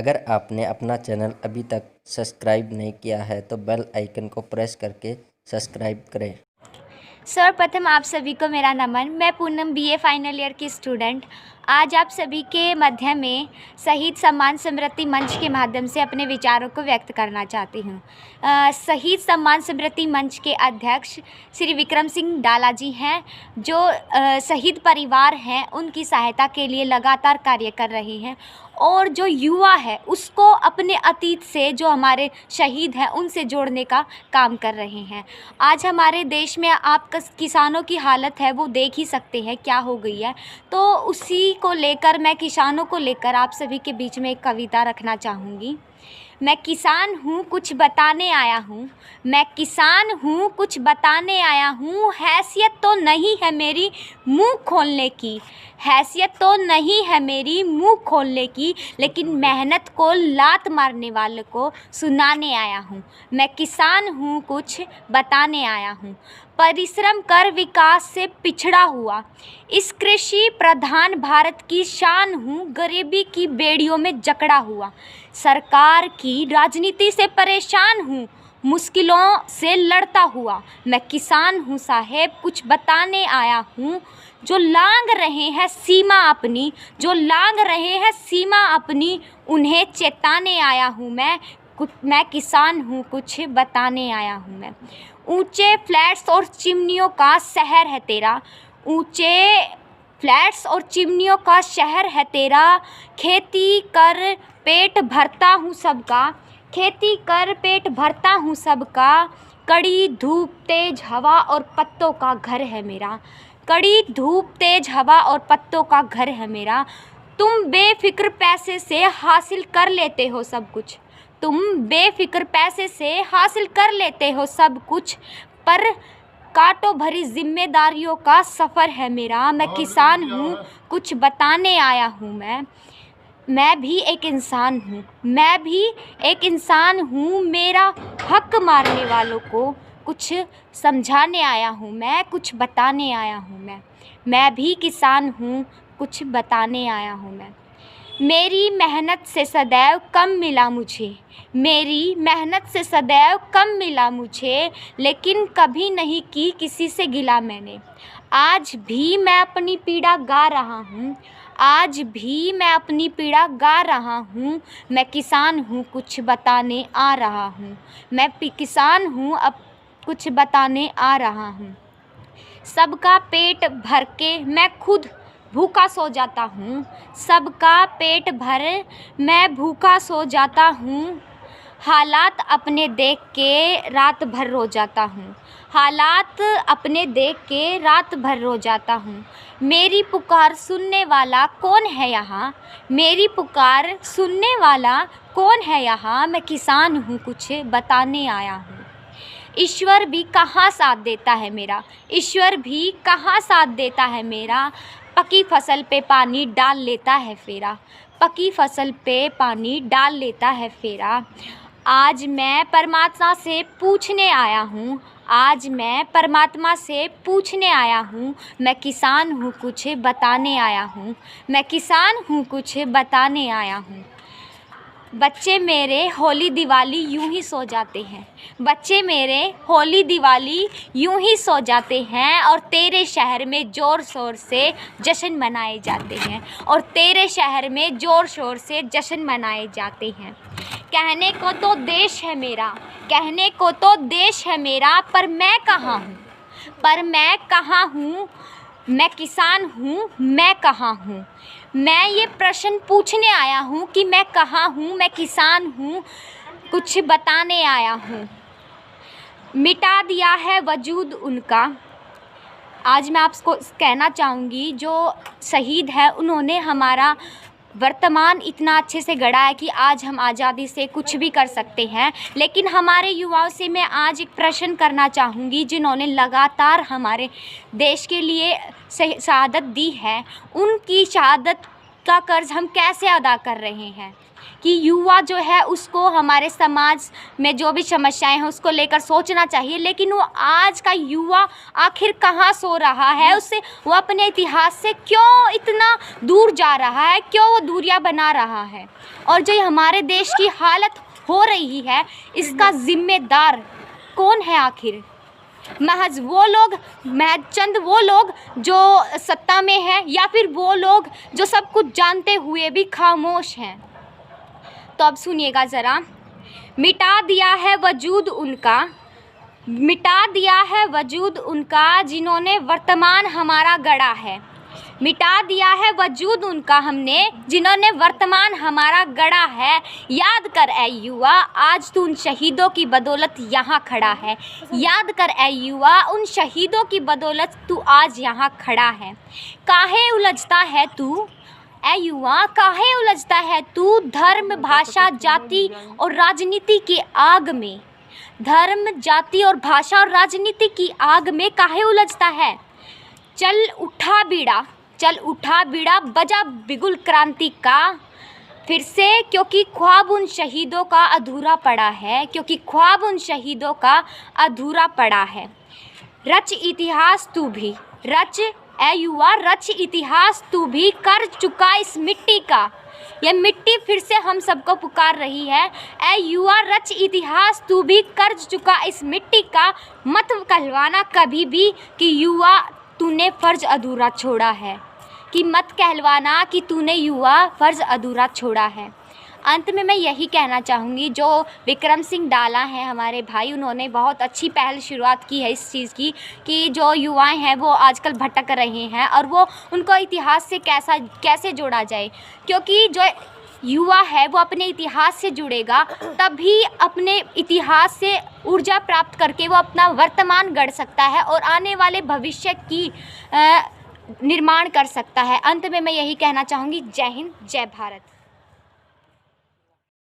अगर आपने अपना चैनल अभी तक सब्सक्राइब नहीं किया है तो बेल आइकन को प्रेस करके सब्सक्राइब करें। सर्वप्रथम आप सभी को मेरा नमन। मैं पूनम बीए फाइनल ईयर की स्टूडेंट आज आप सभी के मध्य में शहीद सम्मान स्मृति मंच के माध्यम से अपने विचारों को व्यक्त करना चाहती हूँ। शहीद सम्मान स्मृति मंच के अध्यक्ष श्री विक्रम सिंह डाला जी हैं, जो शहीद परिवार हैं उनकी सहायता के लिए लगातार कार्य कर रहे हैं और जो युवा है उसको अपने अतीत से, जो हमारे शहीद हैं उनसे जोड़ने का काम कर रहे हैं। आज हमारे देश में आप किसानों की हालत है वो देख ही सकते हैं क्या हो गई है, तो उसी को लेकर मैं किसानों को लेकर आप सभी के बीच में एक कविता रखना चाहूँगी। मैं किसान हूँ कुछ बताने आया हूँ, मैं किसान हूँ कुछ बताने आया हूँ। हैसियत तो नहीं है मेरी मुँह खोलने की, हैसियत तो नहीं है मेरी मुँह खोलने की, लेकिन मेहनत को लात मारने वाले को सुनाने आया हूँ। मैं किसान हूँ कुछ बताने आया हूँ। परिश्रम कर विकास से पिछड़ा हुआ इस कृषि प्रधान भारत की शान हूँ, गरीबी की बेड़ियों में जकड़ा हुआ सरकार की राजनीति से परेशान हूँ, मुश्किलों से लड़ता हुआ। मैं किसान हूँ साहेब कुछ बताने आया हूँ। जो लांघ रहे हैं सीमा अपनी, जो लांघ रहे हैं सीमा अपनी, उन्हें चेताने आया हूँ मैं किसान हूँ कुछ बताने आया हूँ मैं। ऊंचे फ्लैट्स और चिमनियों का शहर है तेरा, ऊंचे फ्लैट्स और चिमनियों का शहर है तेरा। खेती कर पेट भरता हूँ सबका, खेती कर पेट भरता हूँ सबका। कड़ी धूप तेज हवा और पत्तों का घर है मेरा, कड़ी धूप तेज हवा और पत्तों का घर है मेरा। तुम बेफिक्र पैसे से हासिल कर लेते हो सब कुछ, तुम बेफिक्र पैसे से हासिल कर लेते हो सब कुछ, पर कांटों भरी जिम्मेदारियों का सफ़र है मेरा। मैं किसान हूँ कुछ बताने आया हूँ मैं भी एक इंसान हूँ, मैं भी एक इंसान हूँ। मेरा हक मारने वालों को कुछ समझाने आया हूँ मैं, कुछ बताने आया हूँ मैं भी किसान हूँ कुछ बताने आया हूँ मैं। मेरी मेहनत से सदैव कम मिला मुझे, मेरी मेहनत से सदैव कम मिला मुझे, लेकिन कभी नहीं की किसी से गिला मैंने। आज भी मैं अपनी पीड़ा गा रहा हूँ, आज भी मैं अपनी पीड़ा गा रहा हूँ। मैं किसान हूँ कुछ बताने आ रहा हूँ, मैं किसान हूँ अब कुछ बताने आ रहा हूँ। सबका पेट भर के मैं खुद भूखा सो जाता हूँ, सबका पेट भर मैं भूखा सो जाता हूँ। हालात अपने देख के रात भर रो जाता हूँ, हालात अपने देख के रात भर रो जाता हूँ। मेरी पुकार सुनने वाला कौन है यहाँ, मेरी पुकार सुनने वाला कौन है यहाँ। मैं किसान हूँ कुछ बताने आया हूँ। ईश्वर भी कहाँ साथ देता है मेरा, ईश्वर भी कहाँ साथ देता है मेरा। पकी फसल पे पानी डाल लेता है फेरा, पकी फसल पे पानी डाल लेता है फेरा। आज मैं परमात्मा से पूछने आया हूँ, आज मैं परमात्मा से पूछने आया हूँ। मैं किसान हूँ कुछ बताने आया हूँ, मैं किसान हूँ कुछ बताने आया हूँ। बच्चे मेरे होली दिवाली यूं ही सो जाते हैं, बच्चे मेरे होली दिवाली यूं ही सो जाते हैं, और तेरे शहर में ज़ोर शोर से जश्न मनाए जाते हैं, और तेरे शहर में ज़ोर शोर से जश्न मनाए जाते हैं। कहने को तो देश है मेरा, कहने को तो देश है मेरा, पर मैं कहाँ हूँ, पर मैं कहाँ हूँ। मैं किसान हूँ मैं कहाँ हूँ। मैं ये प्रश्न पूछने आया हूँ कि मैं कहाँ हूँ, मैं किसान हूँ कुछ बताने आया हूँ। मिटा दिया है वजूद उनका, आज मैं आपको कहना चाहूँगी जो शहीद है उन्होंने हमारा वर्तमान इतना अच्छे से गढ़ा है कि आज हम आज़ादी से कुछ भी कर सकते हैं। लेकिन हमारे युवाओं से मैं आज एक प्रश्न करना चाहूँगी, जिन्होंने लगातार हमारे देश के लिए शहादत दी है, उनकी शहादत का कर्ज़ हम कैसे अदा कर रहे हैं, कि युवा जो है उसको हमारे समाज में जो भी समस्याएं हैं उसको लेकर सोचना चाहिए, लेकिन वो आज का युवा आखिर कहाँ सो रहा है, उससे वो अपने इतिहास से क्यों इतना दूर जा रहा है, क्यों वो दूरियां बना रहा है। और जो हमारे देश की हालत हो रही है इसका जिम्मेदार कौन है आखिर? महज चंद वो लोग जो सत्ता में हैं, या फिर वो लोग जो सब कुछ जानते हुए भी खामोश हैं। तो अब सुनिएगा ज़रा। मिटा दिया है वजूद उनका जिन्होंने वर्तमान हमारा गढ़ा है। मिटा दिया है वजूद उनका हमने जिन्होंने वर्तमान हमारा गढ़ा है। याद कर ऐ युवा आज तू उन शहीदों की बदौलत यहाँ खड़ा है। याद कर ऐ युवा उन शहीदों की बदौलत तू आज यहाँ खड़ा है। काहे उलझता है तू ऐ युवा, काहे उलझता है तू धर्म भाषा जाति और राजनीति की आग में। धर्म जाति और भाषा और राजनीति की आग में काहे उलझता है। चल उठा बीड़ा बजा बिगुल क्रांति का फिर से, क्योंकि ख्वाब उन शहीदों का अधूरा पड़ा है। क्योंकि ख्वाब उन शहीदों का अधूरा पड़ा है। रच इतिहास तू भी, रच ऐ युवा रच इतिहास तू भी, कर चुका इस मिट्टी का। यह मिट्टी फिर से हम सबको पुकार रही है। ऐ युवा रच इतिहास तू भी, कर चुका इस मिट्टी का। मत कहलवाना कभी भी कि युवा तूने फ़र्ज़ अधूरा छोड़ा है, कि मत कहलवाना कि तूने युवा फ़र्ज़ अधूरा छोड़ा है। अंत में मैं यही कहना चाहूँगी, जो विक्रम सिंह डाला है हमारे भाई, उन्होंने बहुत अच्छी पहल शुरुआत की है इस चीज़ की कि जो युवाएं हैं वो आजकल भटक रहे हैं और वो उनको इतिहास से कैसे जोड़ा जाए। क्योंकि जो युवा है वो अपने इतिहास से जुड़ेगा तभी अपने इतिहास से ऊर्जा प्राप्त करके वो अपना वर्तमान गढ़ सकता है और आने वाले भविष्य की निर्माण कर सकता है। अंत में मैं यही कहना चाहूँगी, जय हिंद, जय भारत।